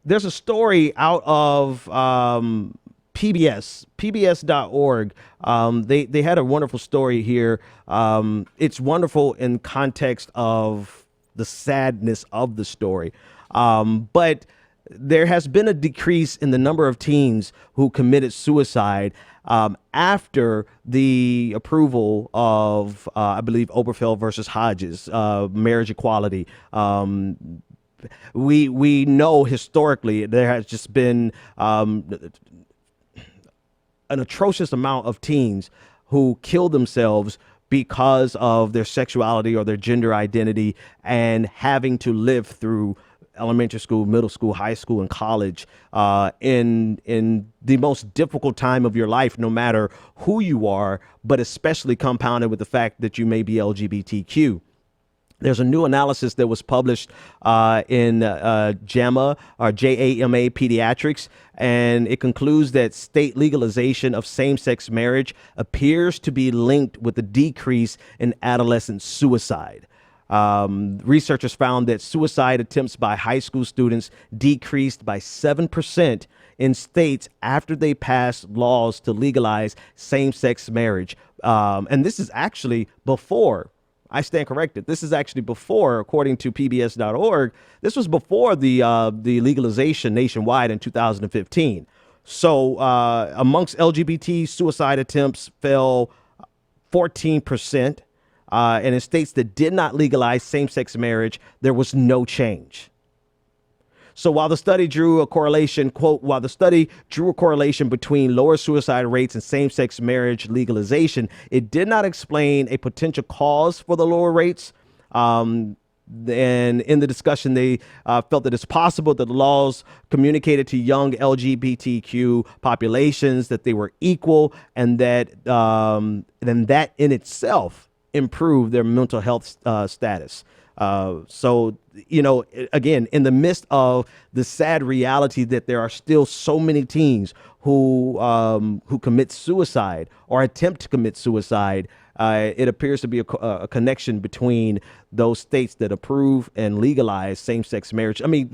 there's a story out of PBS.org. They had a wonderful story here. It's wonderful in context of the sadness of the story. But there has been a decrease in the number of teens who committed suicide after the approval of, I believe, Obergefell versus Hodges, marriage equality. We know historically there has just been an atrocious amount of teens who kill themselves because of their sexuality or their gender identity, and having to live through elementary school, middle school, high school, and college in the most difficult time of your life, no matter who you are, but especially compounded with the fact that you may be LGBTQ. There's a new analysis that was published in JAMA, or JAMA Pediatrics, and it concludes that state legalization of same-sex marriage appears to be linked with a decrease in adolescent suicide. Researchers found that suicide attempts by high school students decreased by 7% in states after they passed laws to legalize same-sex marriage. And this is actually before, I stand corrected, this is actually before, according to PBS.org, this was before the legalization nationwide in 2015. So amongst LGBT suicide attempts fell 14%. And in states that did not legalize same-sex marriage, there was no change. So while the study drew a correlation, quote, while the study drew a correlation between lower suicide rates and same-sex marriage legalization, it did not explain a potential cause for the lower rates. And in the discussion, they felt that it's possible that the laws communicated to young LGBTQ populations that they were equal, and that then that in itself improved their mental health status. So, you know, again, in the midst of the sad reality that there are still so many teens who commit suicide or attempt to commit suicide, it appears to be a connection between those states that approve and legalize same-sex marriage. I mean,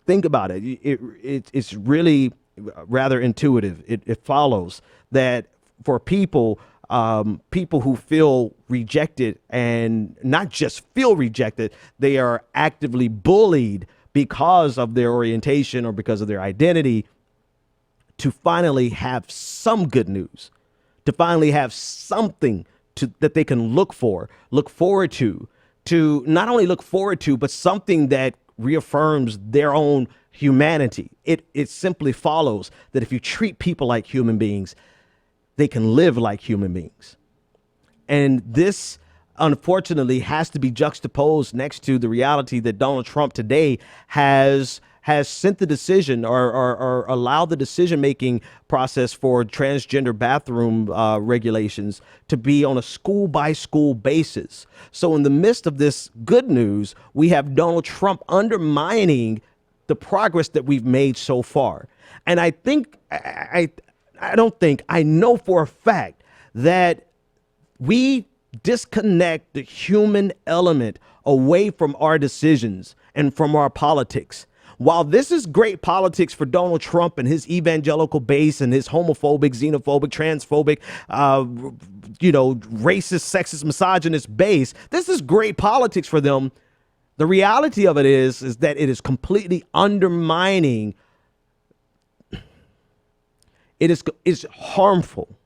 think about it. It's really rather intuitive. It follows that for people who feel rejected, and not just feel rejected, they are actively bullied because of their orientation or because of their identity, to finally have some good news, to finally have something that they can look forward to not only look forward to, but something that reaffirms their own humanity. It simply follows that if you treat people like human beings, they can live like human beings. And this, unfortunately, has to be juxtaposed next to the reality that Donald Trump today has sent the decision or allowed the decision-making process for transgender bathroom regulations to be on a school-by-school basis. So in the midst of this good news, we have Donald Trump undermining the progress that we've made so far. And I think, I know for a fact that we disconnect the human element away from our decisions and from our politics. While this is great politics for Donald Trump and his evangelical base and his homophobic, xenophobic, transphobic, racist, sexist, misogynist base, this is great politics for them. The reality of it is that it is completely undermining. It's harmful.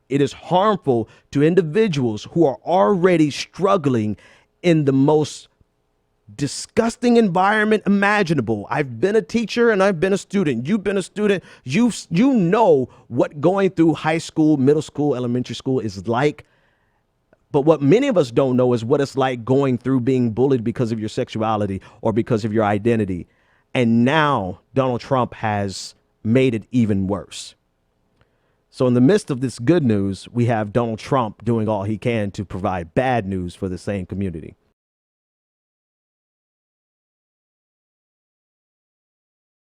It is harmful to individuals who are already struggling in the most disgusting environment imaginable. I've been a teacher and I've been a student. You've been a student. You know what going through high school, middle school, elementary school is like. But what many of us don't know is what it's like going through being bullied because of your sexuality or because of your identity. And now Donald Trump has made it even worse. So in the midst of this good news, we have Donald Trump doing all he can to provide bad news for the same community.